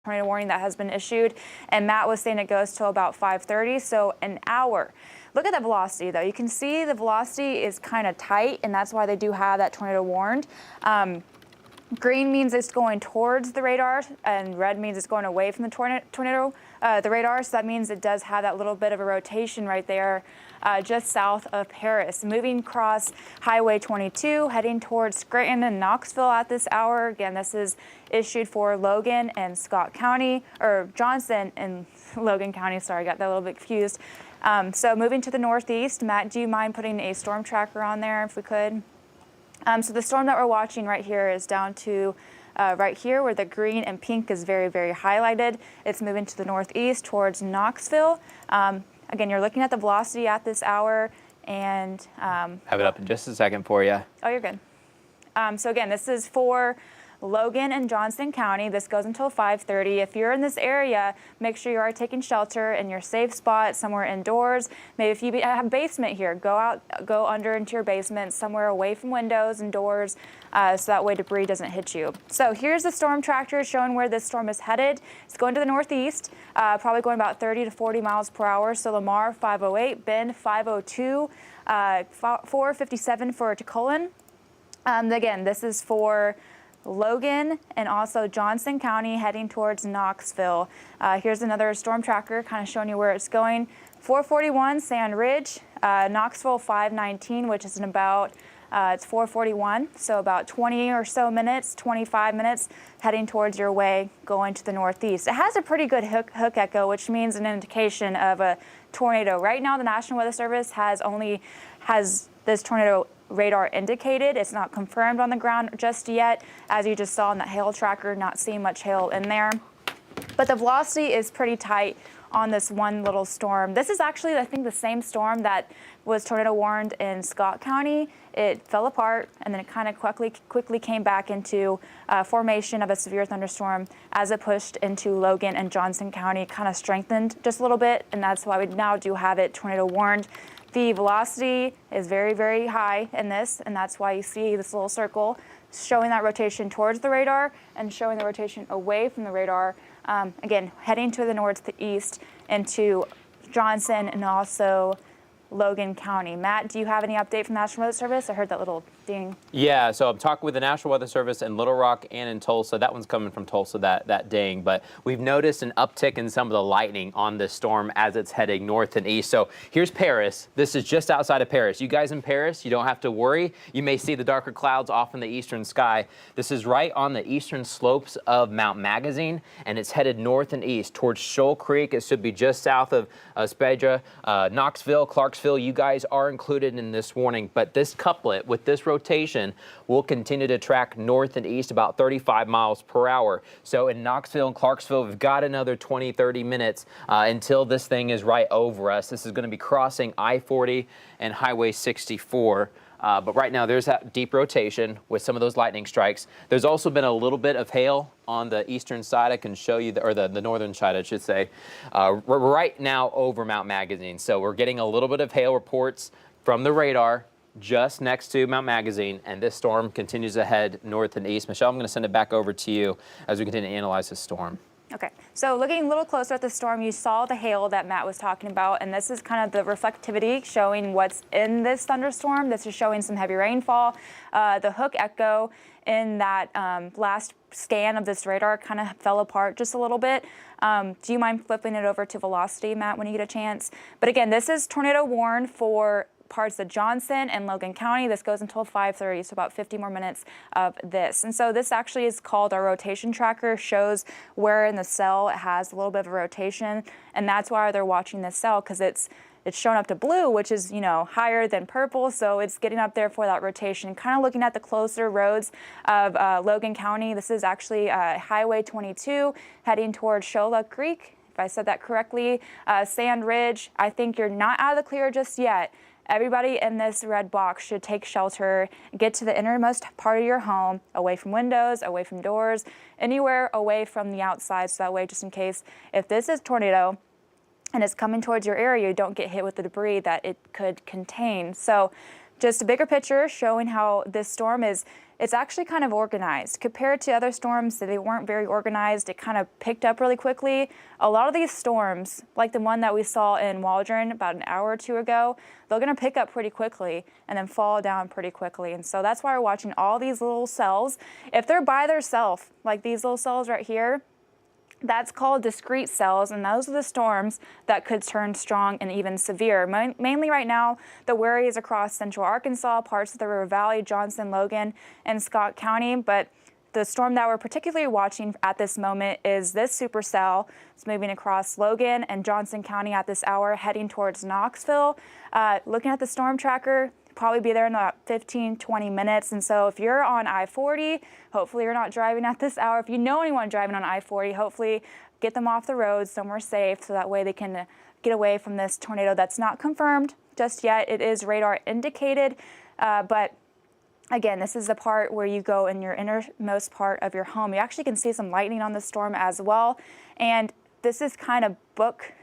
tornado warning that has been issued. And Matt was saying it goes till about 5:30, so an hour. Look at the velocity, though. You can see the velocity is kind of tight, and that's why they do have that tornado warned. Green means it's going towards the radar, and red means it's going away from the radar. So that means it does have that little bit of a rotation right there, just south of Paris. Moving across Highway 22, heading towards Scranton and Knoxville at this hour. Again, this is issued for Logan and Scott County, or Johnson and Logan County. Sorry, I got that a little bit confused. So moving to the northeast, Matt, do you mind putting a storm tracker on there if we could? So the storm that we're watching right here is down to right here where the green and pink is very, very highlighted. It's moving to the northeast towards Knoxville. Again, you're looking at the velocity at this hour, and have it up in just a second for you. Oh, you're good. So again, this is for Logan and Johnson County. This goes until 5:30. If you're in this area, make sure you are taking shelter in your safe spot, somewhere indoors. Maybe if you have a basement here, go under into your basement, somewhere away from windows and doors, so that way debris doesn't hit you. So here's the storm tracker showing where this storm is headed. It's going to the northeast, probably going about 30 to 40 miles per hour. So Lamar 508, Bend 502, 457 for Tacoma. Again, this is for Logan and also Johnson County heading towards Knoxville. Here's another storm tracker kind of showing you where it's going. 441 Sand Ridge, Knoxville 519, which is in about, it's 441, so about 20 or so minutes, 25 minutes heading towards your way going to the northeast. It has a pretty good hook echo, which means an indication of a tornado. Right now, the National Weather Service has this tornado radar indicated. It's not confirmed on the ground just yet. As you just saw in that hail tracker, not seeing much hail in there. But the velocity is pretty tight on this one little storm. This is actually, I think, the same storm that was tornado warned in Scott County. It fell apart, and then it kind of quickly came back into formation of a severe thunderstorm as it pushed into Logan and Johnson County, kind of strengthened just a little bit, and that's why we now do have it tornado warned. The velocity is very, very high in this, and that's why you see this little circle showing that rotation towards the radar and showing the rotation away from the radar. Again, heading to the northeast into Johnson and also Logan County. Matt, do you have any update from the National Weather Service? I heard that little ding. Yeah, so I'm talking with the National Weather Service in Little Rock and in Tulsa. That one's coming from Tulsa, that ding. But we've noticed an uptick in some of the lightning on this storm as it's heading north and east. So here's Paris. This is just outside of Paris. You guys in Paris, you don't have to worry. You may see the darker clouds off in the eastern sky. This is right on the eastern slopes of Mount Magazine, and it's headed north and east towards Shoal Creek. It should be just south of Spedra, Knoxville, Clarksville. You guys are included in this warning, but this couplet with this rotation will continue to track north and east about 35 miles per hour. So in Knoxville and Clarksville, we've got another 20, 30 minutes until this thing is right over us. This is going to be crossing I-40 and Highway 64. But right now there's that deep rotation with some of those lightning strikes. There's also been a little bit of hail on the eastern side. I can show you, or the northern side, I should say. We're right now over Mount Magazine. So we're getting a little bit of hail reports from the radar just next to Mount Magazine, and this storm continues to head north and east. Michelle, I'm going to send it back over to you as we continue to analyze this storm. Okay, so looking a little closer at the storm, you saw the hail that Matt was talking about, and this is kind of the reflectivity showing what's in this thunderstorm. This is showing some heavy rainfall. The hook echo in that last scan of this radar kind of fell apart just a little bit. Do you mind flipping it over to velocity, Matt, when you get a chance? But again, this is tornado warned for parts of Johnson and Logan County. This goes until 5:30, so about 50 more minutes of this. And so this actually is called our rotation tracker, shows where in the cell it has a little bit of a rotation, and that's why they're watching this cell, because it's shown up to blue, which is, you know, higher than purple, so it's getting up there for that rotation. Kind of looking at the closer roads of Logan County. This is actually Highway 22 heading towards Shoal Creek, if I said that correctly. Sand Ridge, I think you're not out of the clear just yet. Everybody in this red box should take shelter, get to the innermost part of your home, away from windows, away from doors, anywhere away from the outside, so that way, just in case, if this is tornado and it's coming towards your area, you don't get hit with the debris that it could contain. So just a bigger picture showing how this storm is it's actually kind of organized. Compared to other storms, that they weren't very organized. It kind of picked up really quickly. A lot of these storms, like the one that we saw in Waldron about an hour or two ago, they're going to pick up pretty quickly and then fall down pretty quickly. And so that's why we're watching all these little cells. If they're by themselves, like these little cells right here, that's called discrete cells, and those are the storms that could turn strong and even severe. Mainly right now, the worry is across central Arkansas, parts of the River Valley, Johnson, Logan, and Scott County. But the storm that we're particularly watching at this moment is this supercell. It's moving across Logan and Johnson County at this hour, heading towards Knoxville. Looking at the storm tracker, probably be there in about 15-20 minutes. And so if you're on I-40, hopefully you're not driving at this hour. If you know anyone driving on I-40, hopefully get them off the road somewhere safe so that way they can get away from this tornado that's not confirmed just yet. It is radar indicated, but again, this is the part where you go in your innermost part of your home. You actually can see some lightning on the storm as well. And this is kind of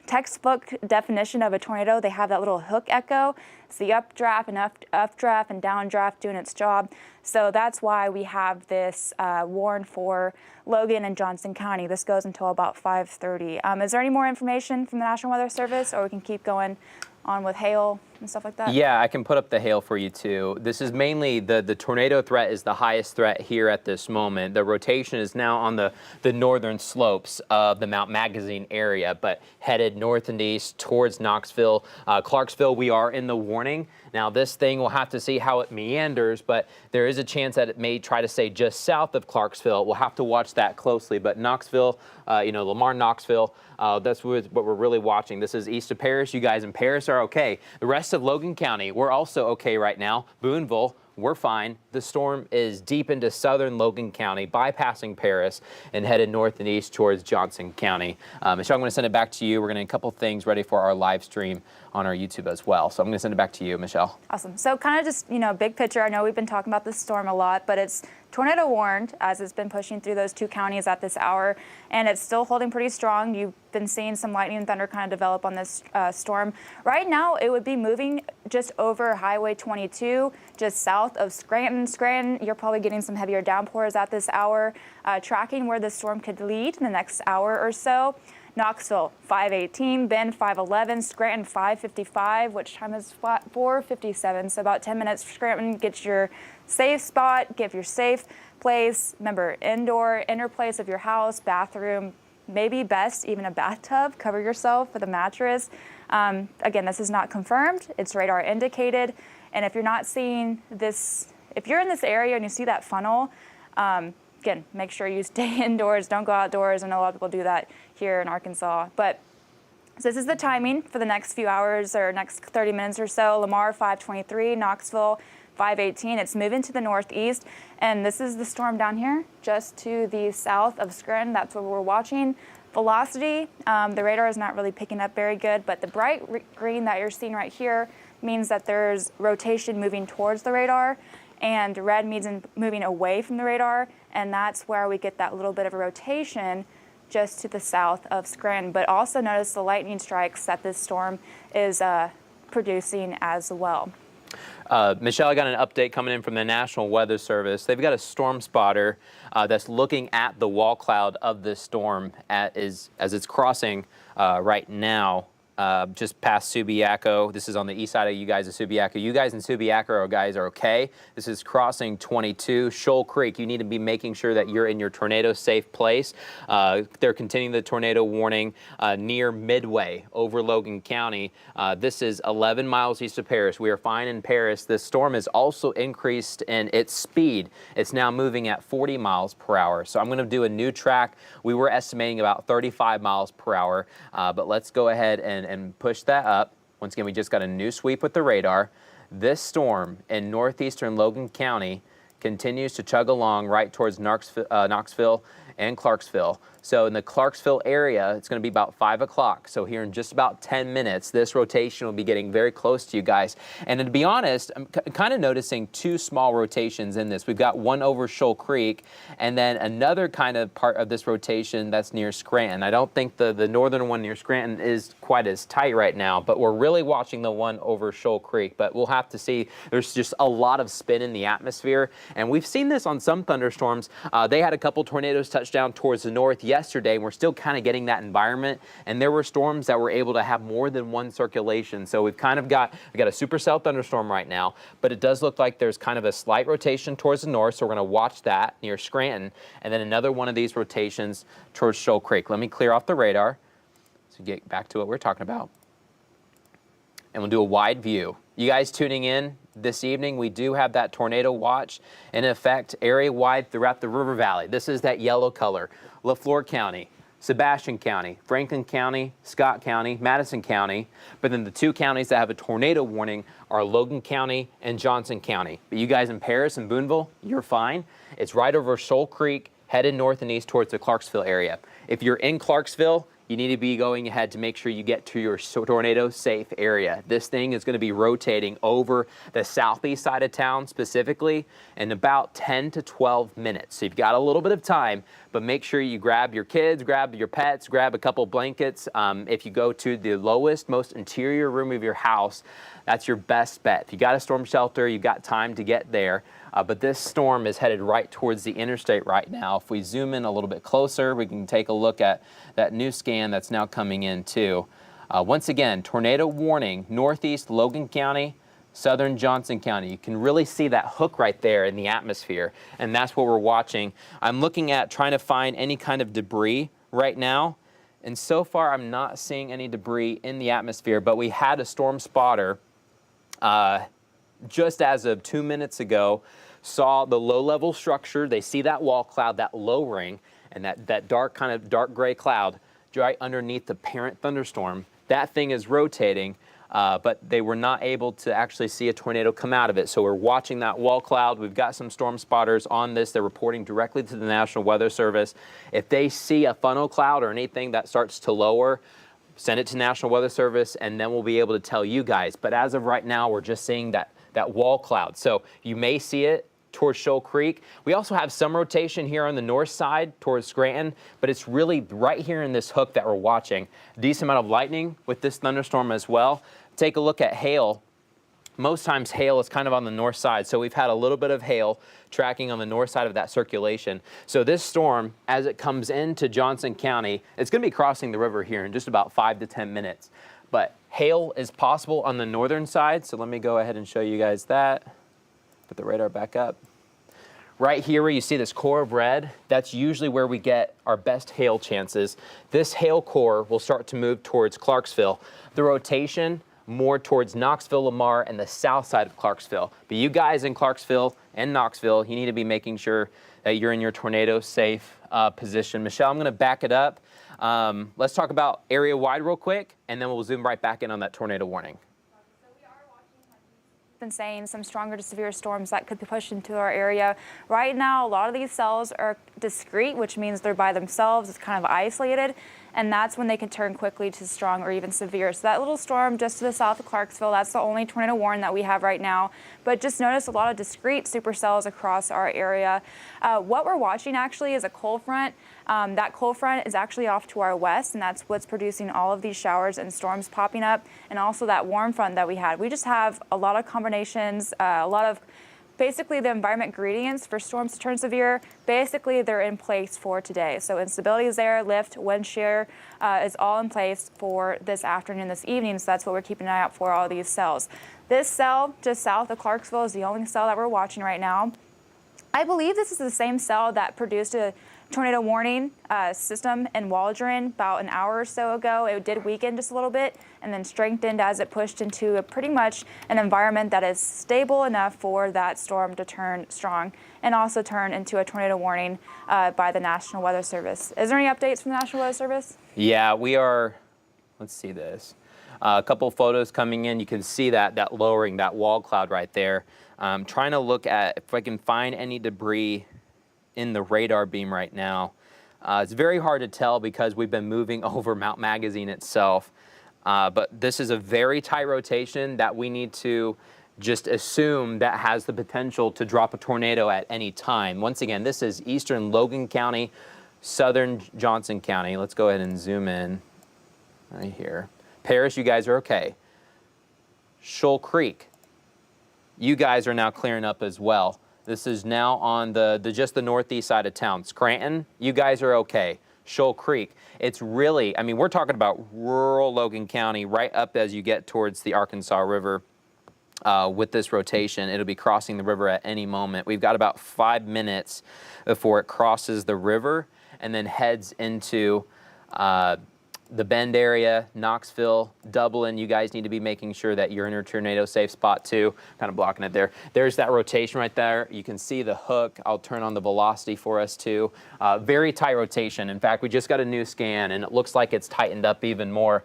textbook definition of a tornado. They have that little hook echo. It's the updraft and updraft and downdraft doing its job. So that's why we have this warn for Logan and Johnson County. This goes until about 5:30. Is there any more information from the National Weather Service, or we can keep going on with hail and stuff like that? Yeah, I can put up the hail for you too. This is mainly the tornado threat is the highest threat here at this moment. The rotation is now on the northern slopes of the Mount Magazine area, but headed north and east towards Knoxville. Clarksville, we are in the warning. Now this thing, we'll have to see how it meanders, but there is a chance that it may try to stay just south of Clarksville. We'll have to watch that closely, but Knoxville, Lamar, Knoxville, that's what we're really watching. This is east of Paris. You guys in Paris are okay. The rest of Logan County, we're also okay right now. Boonville, we're fine. The storm is deep into southern Logan County, bypassing Paris and headed north and east towards Johnson County. Michelle, I'm going to send it back to you. We're going to get a couple things ready for our live stream on our YouTube as well. So I'm going to send it back to you, Michelle. Awesome. So kind of just, big picture. I know we've been talking about this storm a lot, but it's tornado warned as it's been pushing through those two counties at this hour, and it's still holding pretty strong. You've been seeing some lightning and thunder kind of develop on this storm. Right now, it would be moving just over Highway 22, just south of Scranton. Scranton, you're probably getting some heavier downpours at this hour, tracking where the storm could lead in the next hour or so. Knoxville, 5:18, Bend, 5:11, Scranton, 5:55, which time is 4:57, so about 10 minutes. Scranton, get your safe spot, get your safe place. Remember, inner place of your house, bathroom, maybe best even a bathtub. Cover yourself with a mattress. Again, this is not confirmed. It's radar indicated. And if you're not seeing this, if you're in this area and you see that funnel, again, make sure you stay indoors. Don't go outdoors. I know a lot of people do that here in Arkansas. But so this is the timing for the next few hours or next 30 minutes or so. Lamar, 5:23, Knoxville, 5:18. It's moving to the northeast. And this is the storm down here, just to the south of Scranton. That's what we're watching. Velocity, the radar is not really picking up very good, but the bright green that you're seeing right here means that there's rotation moving towards the radar, and red means moving away from the radar, and that's where we get that little bit of a rotation just to the south of Scranton. But also notice the lightning strikes that this storm is producing as well. Michelle, I got an update coming in from the National Weather Service. They've got a storm spotter that's looking at the wall cloud of this storm as it's crossing right now. Just past Subiaco. This is on the east side of you guys of Subiaco. You guys in Subiaco are okay. This is crossing 22 Shoal Creek. You need to be making sure that you're in your tornado safe place. They're continuing the tornado warning near Midway over Logan County. This is 11 miles east of Paris. We are fine in Paris. This storm has also increased in its speed. It's now moving at 40 miles per hour. So I'm going to do a new track. We were estimating about 35 miles per hour, but let's go ahead and push that up. Once again, we just got a new sweep with the radar. This storm in northeastern Logan County continues to chug along right towards Knoxville and Clarksville. So in the Clarksville area, it's going to be about 5 o'clock. So here in just about 10 minutes, this rotation will be getting very close to you guys. And to be honest, I'm kind of noticing two small rotations in this. We've got one over Shoal Creek, and then another kind of part of this rotation that's near Scranton. I don't think the northern one near Scranton is quite as tight right now, but we're really watching the one over Shoal Creek. But we'll have to see. There's just a lot of spin in the atmosphere, and we've seen this on some thunderstorms. They had a couple tornadoes touch down towards the north yesterday, and we're still kind of getting that environment. And there were storms that were able to have more than one circulation. So we've kind of got a supercell thunderstorm right now, but it does look like there's kind of a slight rotation towards the north. So we're going to watch that near Scranton, and then another one of these rotations towards Shoal Creek. Let me clear off the radar so get back to what we're talking about. And we'll do a wide view. You guys tuning in this evening, we do have that tornado watch in effect area-wide throughout the River Valley. This is that yellow color. LaFleur County, Sebastian County, Franklin County, Scott County, Madison County. But then the two counties that have a tornado warning are Logan County and Johnson County. But you guys in Paris and Boonville, you're fine. It's right over Shoal Creek, headed north and east towards the Clarksville area. If you're in Clarksville, you need to be going ahead to make sure you get to your tornado safe area. This thing is going to be rotating over the southeast side of town specifically in about 10 to 12 minutes. So you've got a little bit of time, but make sure you grab your kids, grab your pets, grab a couple blankets. If you go to the lowest, most interior room of your house, that's your best bet. If you got a storm shelter, you've got time to get there. But this storm is headed right towards the interstate right now. If we zoom in a little bit closer, we can take a look at that new scan that's now coming in too. Once again, tornado warning, northeast Logan County, southern Johnson County. You can really see that hook right there in the atmosphere, and that's what we're watching. I'm looking at trying to find any kind of debris right now, and so far I'm not seeing any debris in the atmosphere, but we had a storm spotter just as of 2 minutes ago, saw the low-level structure. They see that wall cloud, that low ring, and that dark kind of dark gray cloud right underneath the parent thunderstorm. That thing is rotating, but they were not able to actually see a tornado come out of it. So we're watching that wall cloud. We've got some storm spotters on this. They're reporting directly to the National Weather Service. If they see a funnel cloud or anything that starts to lower, send it to National Weather Service, and then we'll be able to tell you guys. But as of right now, we're just seeing that wall cloud. So you may see it towards Shoal Creek. We also have some rotation here on the north side towards Scranton, but it's really right here in this hook that we're watching. A decent amount of lightning with this thunderstorm as well. Take a look at hail. Most times hail is kind of on the north side, so we've had a little bit of hail tracking on the north side of that circulation. So this storm, as it comes into Johnson County, it's going to be crossing the river here in just about 5 to 10 minutes. But hail is possible on the northern side, so let me go ahead and show you guys that. Put the radar back up. Right here where you see this core of red, that's usually where we get our best hail chances. This hail core will start to move towards Clarksville. The rotation more towards Knoxville, Lamar, and the south side of Clarksville. But you guys in Clarksville and Knoxville, you need to be making sure that you're in your tornado safe position. Michelle, I'm going to back it up. Let's talk about area wide real quick, and then we'll zoom right back in on that tornado warning. Been saying some stronger to severe storms that could be pushed into our area. Right now, a lot of these cells are discrete, which means they're by themselves. It's kind of isolated, and that's when they can turn quickly to strong or even severe. So that little storm just to the south of Clarksville, that's the only tornado warning that we have right now. But just notice a lot of discrete supercells across our area. What we're watching actually is a cold front. That cold front is actually off to our west, and that's what's producing all of these showers and storms popping up, and also that warm front that we had. We just have a lot of combinations, a lot of basically the environment ingredients for storms to turn severe. Basically, they're in place for today. So instability is there, lift, wind shear is all in place for this afternoon, this evening. So that's what we're keeping an eye out for, all these cells. This cell just south of Clarksville is the only cell that we're watching right now. I believe this is the same cell that produced a tornado warning system in Waldron about an hour or so ago. It did weaken just a little bit and then strengthened as it pushed into pretty much an environment that is stable enough for that storm to turn strong and also turn into a tornado warning by the National Weather Service. Is there any updates from the National Weather Service? Yeah, we are. Let's see this. A couple photos coming in. You can see that lowering, that wall cloud right there. Trying to look at if I can find any debris in the radar beam right now. It's very hard to tell because we've been moving over Mount Magazine itself. But this is a very tight rotation that we need to just assume that has the potential to drop a tornado at any time. Once again, this is eastern Logan County, southern Johnson County. Let's go ahead and zoom in right here. Paris, you guys are okay. Shoal Creek, you guys are now clearing up as well. This is now on just the northeast side of town. Scranton, you guys are okay. Shoal Creek, it's really, I mean, we're talking about rural Logan County right up as you get towards the Arkansas River. With this rotation, it'll be crossing the river at any moment. We've got about 5 minutes before it crosses the river and then heads into the Bend area, Knoxville, Dublin. You guys need to be making sure that you're in your tornado safe spot too. Kind of blocking it there. There's that rotation right there. You can see the hook. I'll turn on the velocity for us too. Very tight rotation. In fact, we just got a new scan and it looks like it's tightened up even more.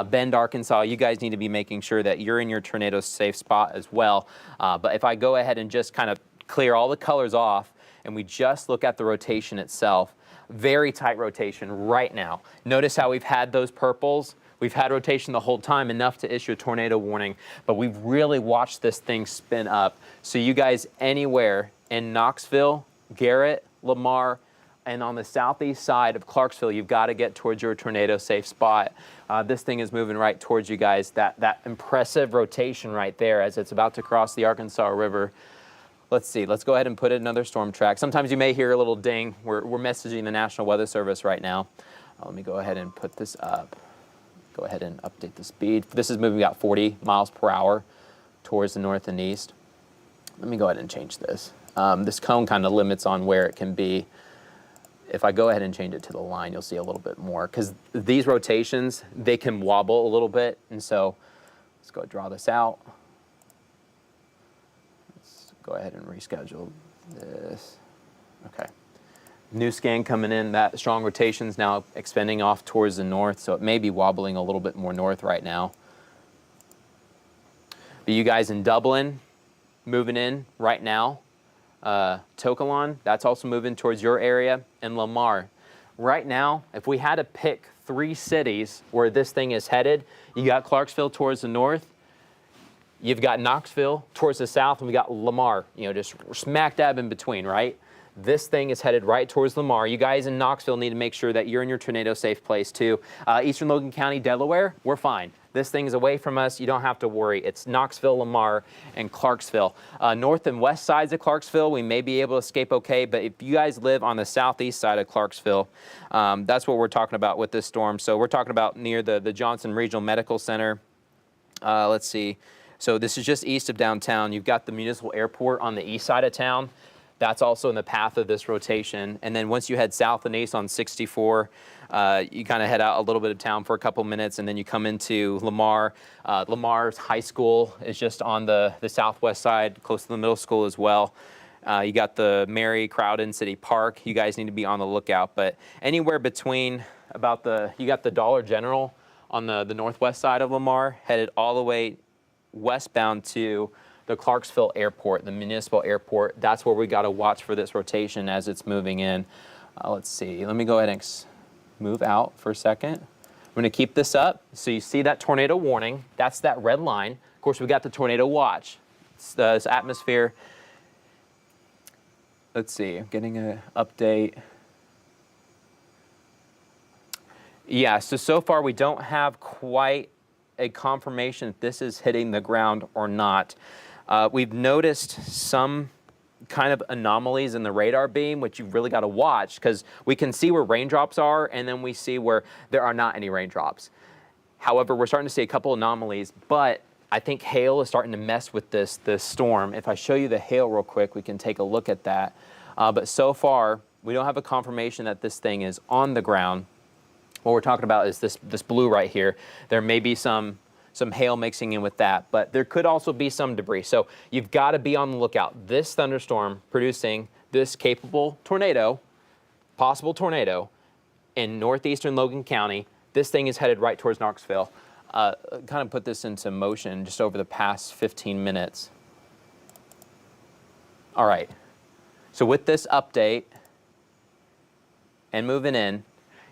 Bend, Arkansas, you guys need to be making sure that you're in your tornado safe spot as well. But if I go ahead and just kind of clear all the colors off and we just look at the rotation itself, very tight rotation right now. Notice how we've had those purples. We've had rotation the whole time, enough to issue a tornado warning, but we've really watched this thing spin up. So you guys anywhere in Knoxville, Garrett, Lamar, and on the southeast side of Clarksville, you've got to get towards your tornado safe spot. This thing is moving right towards you guys. That impressive rotation right there as it's about to cross the Arkansas River. Let's see, let's go ahead and put in another storm track. Sometimes you may hear a little ding. We're messaging the National Weather Service right now. Let me go ahead and put this up. Go ahead and update the speed. This is moving about 40 miles per hour towards the north and east. Let me go ahead and change this. This cone kind of limits on where it can be. If I go ahead and change it to the line, you'll see a little bit more because these rotations, they can wobble a little bit. And so let's go draw this out. Go ahead and reschedule this. Okay. New scan coming in. That strong rotation is now expanding off towards the north, so it may be wobbling a little bit more north right now. But you guys in Dublin, moving in right now. Tokelon, that's also moving towards your area. And Lamar. Right now, if we had to pick 3 cities where this thing is headed, you got Clarksville towards the north. You've got Knoxville towards the south, and we got Lamar, you know, just smack dab in between, right? This thing is headed right towards Lamar. You guys in Knoxville need to make sure that you're in your tornado safe place too. Eastern Logan County, Delaware, we're fine. This thing is away from us. You don't have to worry. It's Knoxville, Lamar, and Clarksville. North and west sides of Clarksville, we may be able to escape okay, but if you guys live on the southeast side of Clarksville, that's what we're talking about with this storm. So we're talking about near the Johnson Regional Medical Center. Let's see. So this is just east of downtown. You've got the municipal airport on the east side of town. That's also in the path of this rotation. And then once you head south and east on 64, you kind of head out a little bit of town for a couple minutes, and then you come into Lamar. Lamar's high school is just on the southwest side, close to the middle school as well. You got the Mary Crowden City Park. You guys need to be on the lookout. But anywhere between about you got the Dollar General on the northwest side of Lamar, headed all the way westbound to the Clarksville Airport, the municipal airport. That's where we got to watch for this rotation as it's moving in. Let's see. Let me go ahead and move out for a second. I'm going to keep this up. So you see that tornado warning. That's that red line. Of course, we got the tornado watch. It's this atmosphere. Let's see. I'm getting an update. Yeah, so far we don't have quite a confirmation if this is hitting the ground or not. We've noticed some kind of anomalies in the radar beam, which you've really got to watch because we can see where raindrops are and then we see where there are not any raindrops. However, we're starting to see a couple anomalies, but I think hail is starting to mess with this storm. If I show you the hail real quick, we can take a look at that. But so far, we don't have a confirmation that this thing is on the ground. What we're talking about is this blue right here. There may be some hail mixing in with that, but there could also be some debris. So you've got to be on the lookout. This thunderstorm producing this capable tornado, possible tornado, in northeastern Logan County. This thing is headed right towards Knoxville. Kind of put this into motion just over the past 15 minutes. All right. So with this update, and moving in.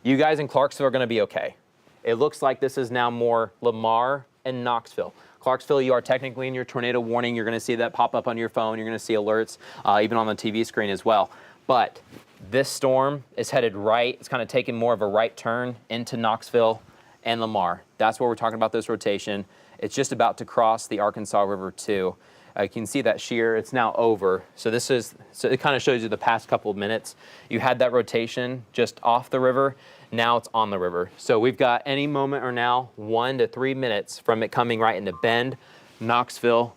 You guys in Clarksville are going to be okay. It looks like this is now more Lamar and Knoxville. Clarksville, you are technically in your tornado warning. You're going to see that pop up on your phone. You're going to see alerts, even on the TV screen as well. But this storm is headed right. It's kind of taking more of a right turn into Knoxville and Lamar. That's what we're talking about, this rotation. It's just about to cross the Arkansas River too. You can see that shear, it's now over. So it kind of shows you the past couple of minutes. You had that rotation just off the river, now it's on the river. So we've got any moment or now 1 to 3 minutes from it coming right into Bend, Knoxville,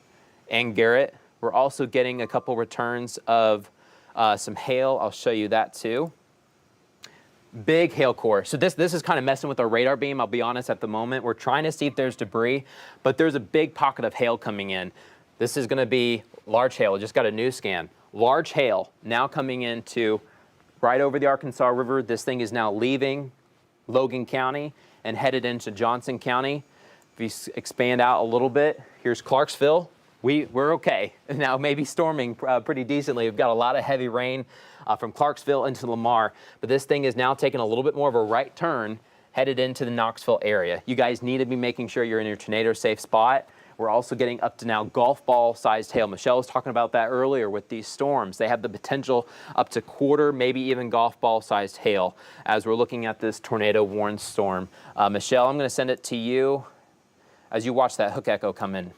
and Garrett. We're also getting a couple returns of some hail. I'll show you that too. Big hail core. So this is kind of messing with our radar beam, I'll be honest, at the moment. We're trying to see if there's debris, but there's a big pocket of hail coming in. This is going to be large hail. Just got a news scan. Large hail now coming into right over the Arkansas River. This thing is now leaving Logan County and headed into Johnson County. If you expand out a little bit, here's Clarksville. We're okay. Now maybe storming pretty decently. We've got a lot of heavy rain from Clarksville into Lamar, but this thing is now taking a little bit more of a right turn headed into the Knoxville area. You guys need to be making sure you're in your tornado safe spot. We're also getting up to now golf ball sized hail. Michelle was talking about that earlier with these storms. They have the potential up to quarter, maybe even golf ball sized hail as we're looking at this tornado warned storm. Michelle, I'm going to send it to you as you watch that hook echo come in.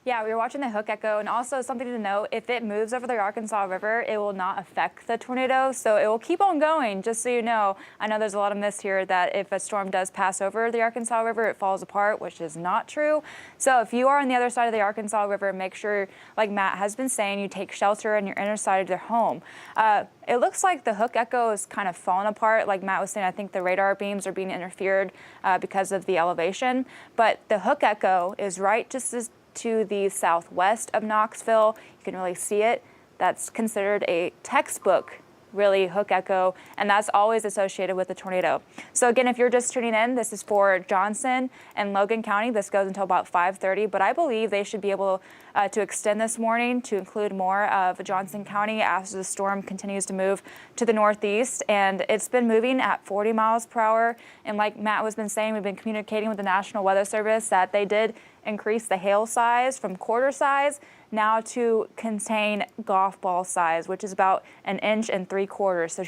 Yeah, we were watching the hook echo, and also something to note, if it moves over the Arkansas River, it will not affect the tornado, so it will keep on going, just so you know. I know there's a lot of myths here that if a storm does pass over the Arkansas River, it falls apart, which is not true. So if you are on the other side of the Arkansas River, make sure, like Matt has been saying, you take shelter in your inner side of your home. It looks like the hook echo is kind of falling apart. Like Matt was saying, I think the radar beams are being interfered because of the elevation, but the hook echo is right just as to the southwest of Knoxville. You can really see it. That's considered a textbook, really, hook echo, and that's always associated with a tornado. So again, if you're just tuning in, this is for Johnson and Logan County. This goes until about 5:30, but I believe they should be able to extend this morning to include more of Johnson County as the storm continues to move to the northeast, and it's been moving at 40 miles per hour. And like Matt has been saying, we've been communicating with the National Weather Service that they did increase the hail size from quarter size now to contain golf ball size, which is about 1.75 inches. So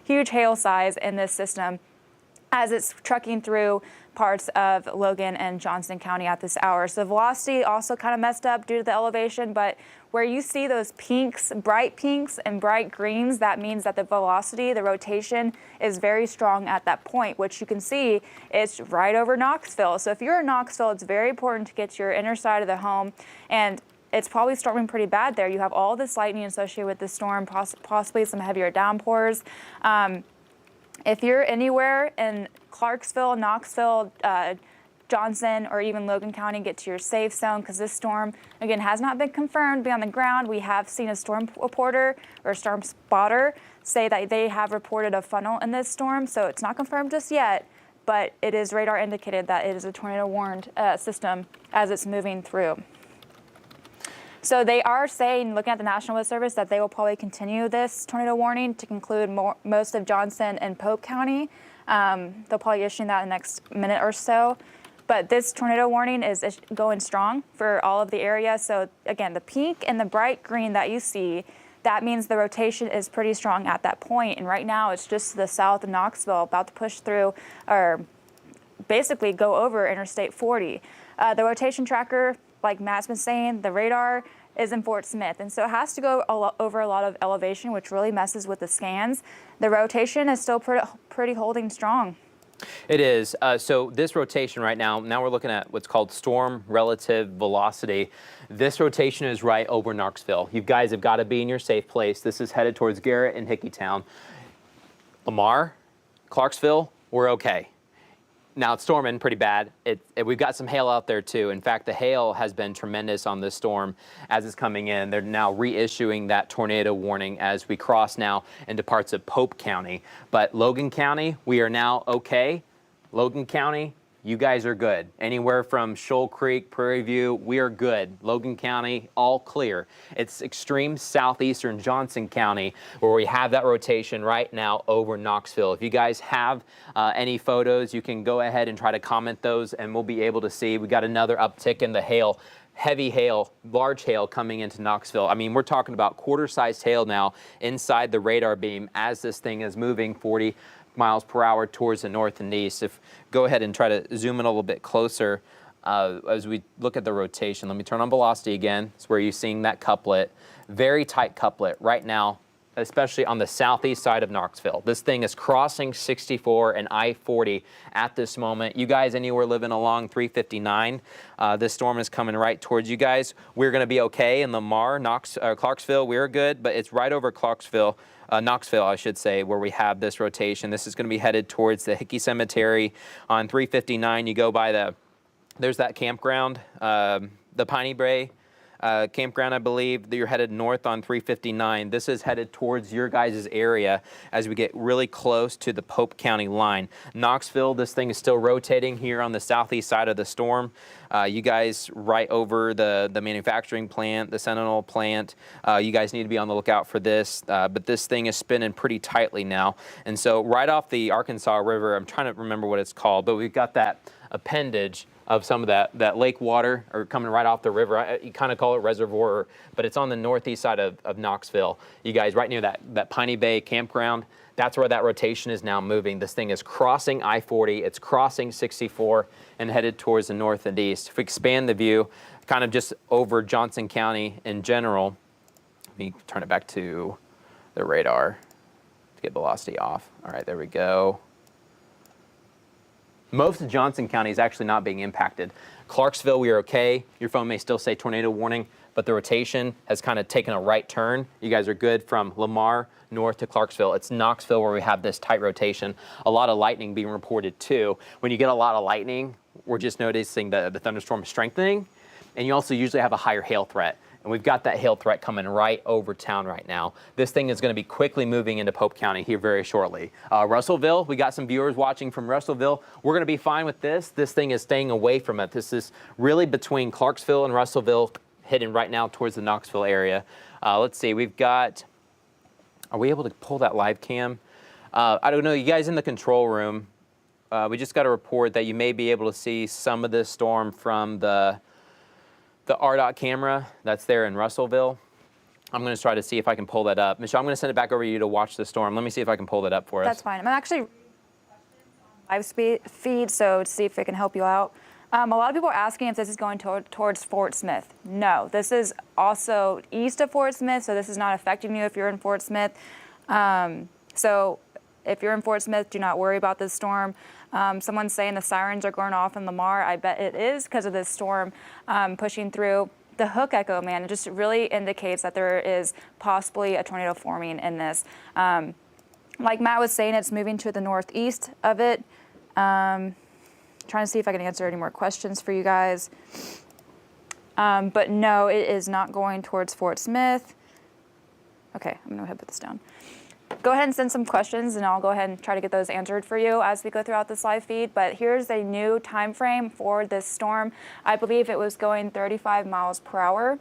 huge hail size in this system as it's trucking through parts of Logan and Johnson County at this hour. So the velocity also kind of messed up due to the elevation, but where you see those pinks, bright pinks and bright greens, that means that the velocity, the rotation is very strong at that point, which you can see it's right over Knoxville. So if you're in Knoxville, it's very important to get to your inner side of the home, and it's probably storming pretty bad there. You have all this lightning associated with the storm, possibly some heavier downpours. If you're anywhere in Clarksville, Knoxville, Johnson, or even Logan County, get to your safe zone, because this storm, again, has not been confirmed to be on the ground. We have seen a storm reporter or storm spotter say that they have reported a funnel in this storm, so it's not confirmed just yet, but it is radar indicated that it is a tornado warned system as it's moving through. So they are saying, looking at the National Weather Service, that they will probably continue this tornado warning to conclude most of Johnson and Polk County. They'll probably issue that in the next minute or so. But this tornado warning is going strong for all of the area. So again, the pink and the bright green that you see, that means the rotation is pretty strong at that point. And right now it's just to the south of Knoxville, about to push through or basically go over Interstate 40. The rotation tracker, like Matt's been saying, the radar is in Fort Smith, and so it has to go over a lot of elevation, which really messes with the scans. The rotation is still pretty holding strong. It is. So this rotation right now we're looking at what's called storm relative velocity. This rotation is right over Knoxville. You guys have got to be in your safe place. This is headed towards Garrett and Hickeytown. Lamar, Clarksville, we're okay. Now it's storming pretty bad. We've got some hail out there too. In fact, the hail has been tremendous on this storm as it's coming in. They're now reissuing that tornado warning as we cross now into parts of Pope County. But Logan County, we are now okay. Logan County, you guys are good. Anywhere from Shoal Creek, Prairie View, we are good. Logan County, all clear. It's extreme southeastern Johnson County where we have that rotation right now over Knoxville. If you guys have any photos, you can go ahead and try to comment those and we'll be able to see. We got another uptick in the hail. Heavy hail, large hail coming into Knoxville. I mean, we're talking about quarter-sized hail now inside the radar beam as this thing is moving 40 miles per hour towards the north and east. If go ahead and try to zoom in a little bit closer as we look at the rotation. Let me turn on velocity again. It's where you're seeing that couplet. Very tight couplet right now, especially on the southeast side of Knoxville. This thing is crossing 64 and I-40 at this moment. You guys anywhere living along 359, this storm is coming right towards you guys. We're going to be okay in Lamar, Clarksville, we're good, but it's right over Knoxville, I should say, where we have this rotation. This is going to be headed towards the Hickey Cemetery on 359. You go by there's that campground, the Piney Bay campground, I believe, that you're headed north on 359. This is headed towards your guys' area as we get really close to the Pope County line. Knoxville, this thing is still rotating here on the southeast side of the storm. You guys right over the manufacturing plant, the Sentinel plant, you guys need to be on the lookout for this, but this thing is spinning pretty tightly now. And so right off the Arkansas River, I'm trying to remember what it's called, but we've got that appendage of some of that lake water or coming right off the river. You kind of call it reservoir, but it's on the northeast side of Knoxville. You guys right near that Piney Bay campground, that's where that rotation is now moving. This thing is crossing I-40, it's crossing 64 and headed towards the north and east. If we expand the view, kind of just over Johnson County in general, let me turn it back to the radar to get velocity off. All right, there we go. Most of Johnson County is actually not being impacted. Clarksville, we are okay. Your phone may still say tornado warning, but the rotation has kind of taken a right turn. You guys are good from Lamar north to Clarksville. It's Knoxville where we have this tight rotation. A lot of lightning being reported too. When you get a lot of lightning, we're just noticing the thunderstorm strengthening, and you also usually have a higher hail threat. And we've got that hail threat coming right over town right now. This thing is going to be quickly moving into Pope County here very shortly. Russellville, we got some viewers watching from Russellville. We're going to be fine with this. This thing is staying away from it. This is really between Clarksville and Russellville, heading right now towards the Knoxville area. Let's see, we've got, are we able to pull that live cam? I don't know, you guys in the control room, we just got a report that you may be able to see some of this storm from the RDOT camera that's there in Russellville. I'm going to try to see if I can pull that up. Michelle, I'm going to send it back over to you to watch the storm. Let me see if I can pull that up for us. That's fine. I'm actually live feed, so to see if it can help you out. A lot of people are asking if this is going towards Fort Smith. No, this is also east of Fort Smith, so this is not affecting you if you're in Fort Smith. So if you're in Fort Smith, do not worry about this storm. Someone's saying the sirens are going off in Lamar. I bet it is because of this storm pushing through. The hook echo, man, it just really indicates that there is possibly a tornado forming in this. Like Matt was saying, it's moving to the northeast of it. Trying to see if I can answer any more questions for you guys. But no, it is not going towards Fort Smith. Okay, I'm gonna go ahead and put this down. Go ahead and send some questions and I'll go ahead and try to get those answered for you as we go throughout this live feed. But here's a new time frame for this storm. I believe it was going 35 miles per hour.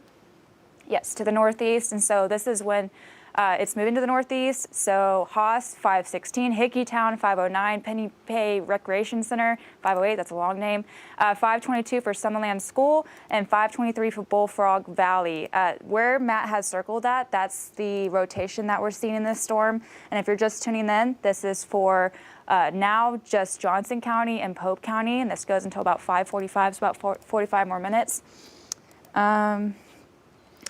Yes, to the northeast. And so this is when it's moving to the northeast. So Haas 516, Hickeytown 509, Penny Bay Recreation Center 508, that's a long name, 522 for Summerland School, and 523 for Bullfrog Valley. Where Matt has circled at, that's the rotation that we're seeing in this storm. And if you're just tuning in, this is for now just Johnson County and Pope County, and this goes until about 5:45, so about 45 more minutes.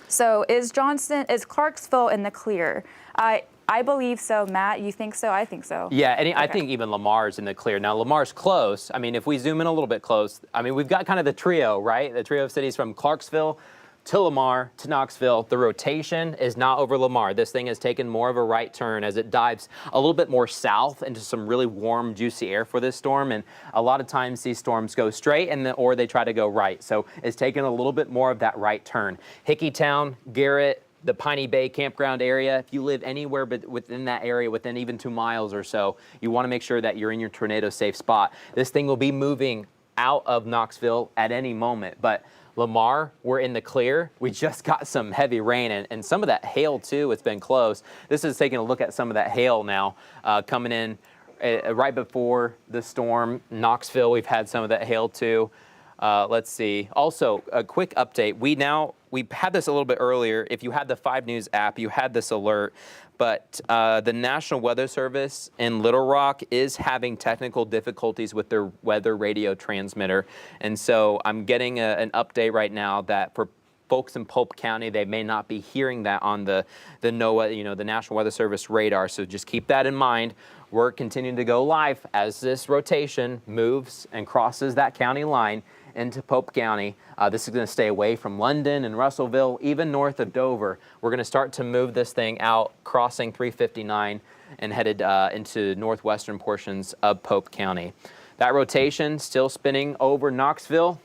So is Clarksville in the clear? I believe so. Matt, you think so? I think so. Yeah, and I think even Lamar's in the clear. Now, Lamar's close. I mean, if we zoom in a little bit close, I mean, we've got kind of the trio, right? The trio of cities from Clarksville to Lamar to Knoxville. The rotation is not over Lamar. This thing has taken more of a right turn as it dives a little bit more south into some really warm, juicy air for this storm. And a lot of times these storms go straight or they try to go right. So it's taken a little bit more of that right turn. Hickeytown, Garrett, the Piney Bay campground area, if you live anywhere but within that area, within even 2 miles or so, you want to make sure that you're in your tornado safe spot. This thing will be moving out of Knoxville at any moment. But Lamar, we're in the clear. We just got some heavy rain and some of that hail too. It's been close. This is taking a look at some of that hail now coming in right before the storm. Knoxville, we've had some of that hail too. Let's see. Also, a quick update. We had this a little bit earlier. If you had the 5 News app, you had this alert. But the National Weather Service in Little Rock is having technical difficulties with their weather radio transmitter. And so I'm getting an update right now that for folks in Pope County, they may not be hearing that on the NOAA, the National Weather Service radar. So just keep that in mind. We're continuing to go live as this rotation moves and crosses that county line into Pope County. This is going to stay away from London and Russellville, even north of Dover. We're going to start to move this thing out, crossing 359 and headed into northwestern portions of Pope County. That rotation still spinning over Knoxville,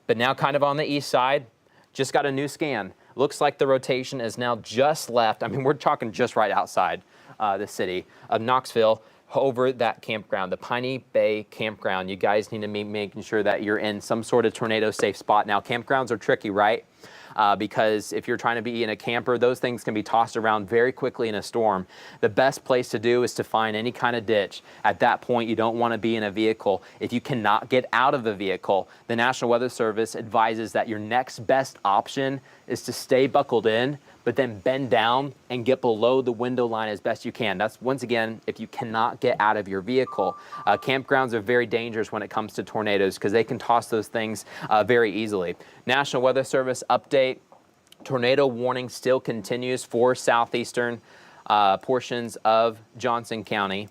but now kind of on the east side. Just got a new scan. Looks like the rotation is now just left. I mean, we're talking just right outside the city of Knoxville, over that campground, the Piney Bay campground. You guys need to be making sure that you're in some sort of tornado safe spot. Now, campgrounds are tricky, right? Because if you're trying to be in a camper, those things can be tossed around very quickly in a storm. The best place to do is to find any kind of ditch. At that point, you don't want to be in a vehicle. If you cannot get out of the vehicle, the National Weather Service advises that your next best option is to stay buckled in, but then bend down and get below the window line as best you can. That's, once again, if you cannot get out of your vehicle. Campgrounds are very dangerous when it comes to tornadoes because they can toss those things very easily. National Weather Service update, tornado warning still continues for southeastern portions of Johnson County.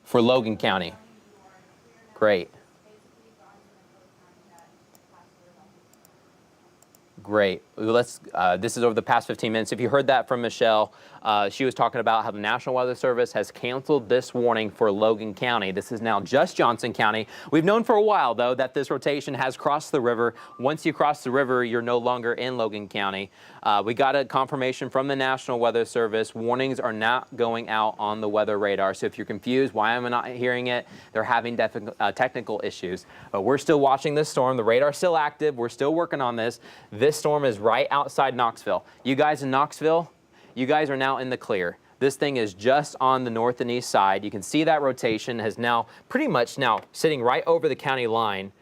For Logan County. Great. Great. This is over the past 15 minutes. If you heard that from Michelle, she was talking about how the National Weather Service has canceled this warning for Logan County. This is now just Johnson County. We've known for a while, though, that this rotation has crossed the river. Once you cross the river, you're no longer in Logan County. We got a confirmation from the National Weather Service. Warnings are not going out on the weather radar. So if you're confused, why am I not hearing it? They're having technical issues. But we're still watching this storm. The radar's still active. We're still working on this. This storm is right outside Knoxville. You guys in Knoxville, you guys are now in the clear. This thing is just on the north and east side. You can see that rotation has now pretty much now sitting right over the county line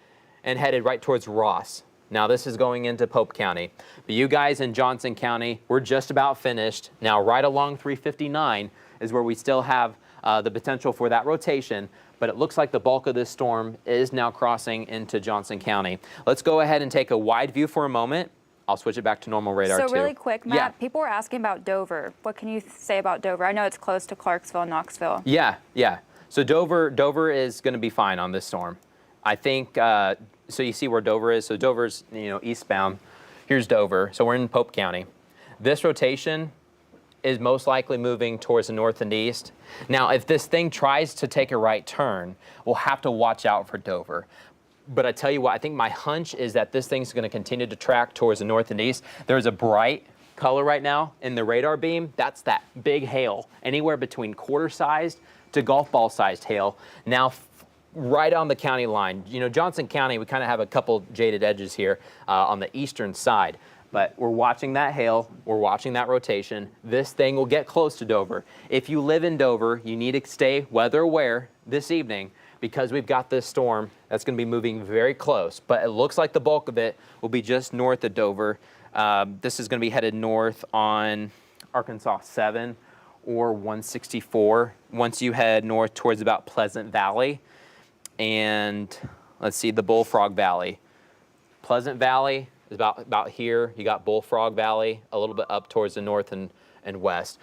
and headed right towards Ross. Now this is going into Pope County. But you guys in Johnson County, we're just about finished. Now right along 359 is where we still have the potential for that rotation. But it looks like the bulk of this storm is now crossing into Johnson County. Let's go ahead and take a wide view for a moment. I'll switch it back to normal radar too. So really quick, Matt, people were asking about Dover. What can you say about Dover? I know it's close to Clarksville and Knoxville. Yeah. So Dover is going to be fine on this storm. I think, so you see where Dover is? So Dover's, eastbound. Here's Dover. So we're in Pope County. This rotation is most likely moving towards the north and east. Now, if this thing tries to take a right turn, we'll have to watch out for Dover. But I tell you what, I think my hunch is that this thing's going to continue to track towards the north and east. There's a bright color right now in the radar beam. That's that big hail, anywhere between quarter-sized to golf ball-sized hail. Now, right on the county line. Johnson County, we kind of have a couple jaded edges here on the eastern side. But we're watching that hail, we're watching that rotation. This thing will get close to Dover. If you live in Dover, you need to stay weather aware this evening because we've got this storm that's going to be moving very close. But it looks like the bulk of it will be just north of Dover. This is going to be headed north on Arkansas 7 or 164 once you head north towards about Pleasant Valley. And let's see, the Bullfrog Valley. Pleasant Valley is about here. You got Bullfrog Valley, a little bit up towards the north and west.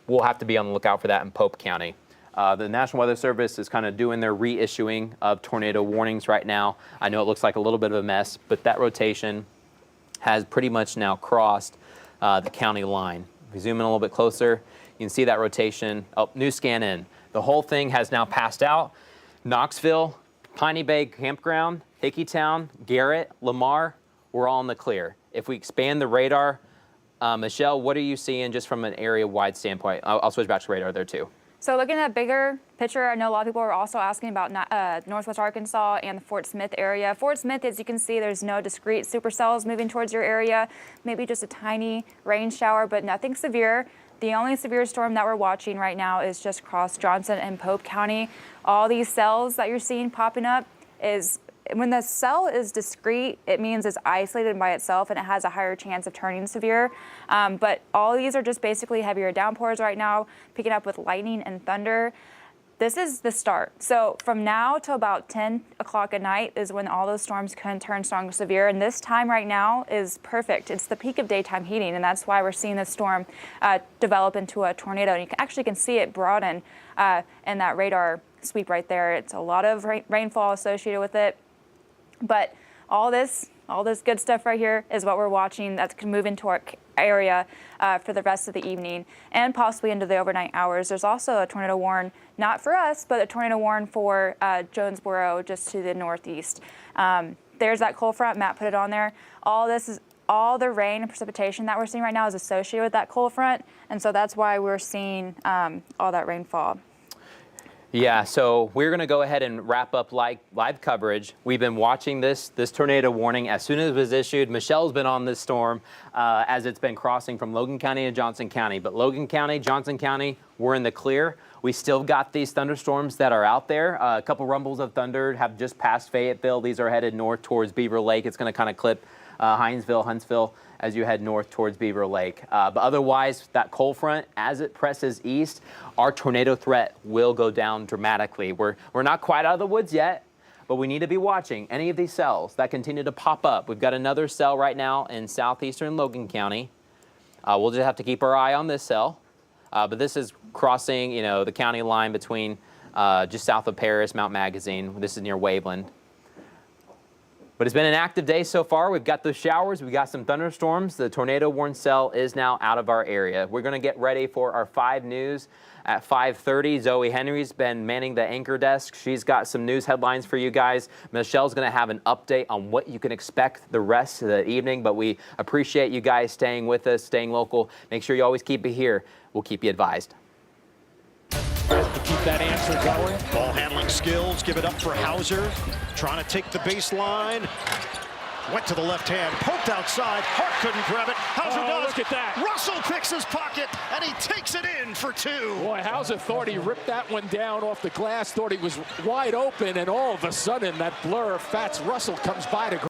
We'll have to be on the lookout for that in Pope County. The National Weather Service is kind of doing their reissuing of tornado warnings right now. I know it looks like a little bit of a mess, but that rotation has pretty much now crossed the county line. If you zoom in a little bit closer, you can see that rotation. Oh, new scan in. The whole thing has now passed out. Knoxville, Piney Bay Campground, Hickeytown, Garrett, Lamar, we're all in the clear. If we expand the radar, Michelle, what are you seeing just from an area-wide standpoint? I'll switch back to radar there too. So looking at a bigger picture, I know a lot of people are also asking about Northwest Arkansas and the Fort Smith area. Fort Smith, as you can see, there's no discrete supercells moving towards your area. Maybe just a tiny rain shower, but nothing severe. The only severe storm that we're watching right now is just across Johnson and Pope County. All these cells that you're seeing popping up is when the cell is discrete, it means it's isolated by itself and it has a higher chance of turning severe. But all these are just basically heavier downpours right now, picking up with lightning and thunder. This is the start. So from now till about 10 o'clock at night is when all those storms can turn strong to severe. And this time right now is perfect. It's the peak of daytime heating, and that's why we're seeing this storm develop into a tornado. And you can see it broaden in that radar sweep right there. It's a lot of rainfall associated with it. But all this good stuff right here is what we're watching that's going to move into our area for the rest of the evening and possibly into the overnight hours. There's also a tornado warn, not for us, but a tornado warn for Jonesboro just to the northeast. There's that cold front. Matt put it on there. All the rain and precipitation that we're seeing right now is associated with that cold front, and so that's why we're seeing all that rainfall. Yeah, so we're going to go ahead and wrap up live coverage. We've been watching this tornado warning as soon as it was issued. Michelle's been on this storm as it's been crossing from Logan County to Johnson County. But Logan County, Johnson County, we're in the clear. We still got these thunderstorms that are out there. A couple rumbles of thunder have just passed Fayetteville. These are headed north towards Beaver Lake. It's going to kind of clip Huntsville as you head north towards Beaver Lake. But otherwise, that cold front, as it presses east, our tornado threat will go down dramatically. We're not quite out of the woods yet, but we need to be watching any of these cells that continue to pop up. We've got another cell right now in southeastern Logan County. We'll just have to keep our eye on this cell. But this is crossing, the county line between just south of Paris, Mount Magazine. This is near Waveland. But it's been an active day so far. We've got those showers. We've got some thunderstorms. The tornado warn cell is now out of our area. We're going to get ready for our 5 news at 5:30. Zoe Henry's been manning the anchor desk. She's got some news headlines for you guys. Michelle's going to have an update on what you can expect the rest of the evening. But we appreciate you guys staying with us, staying local. Make sure you always keep it here. We'll keep you advised. To keep that answer going. Ball handling skills. Give it up for Hauser. Trying to take the baseline. Went to the left hand. Poked outside. Hart couldn't grab it. Hauser does. Look at that. Russell picks his pocket, and he takes it in for 2. Boy, Hauser thought he ripped that one down off the glass. Thought he was wide open, and all of a sudden, that blur, Fats Russell comes by to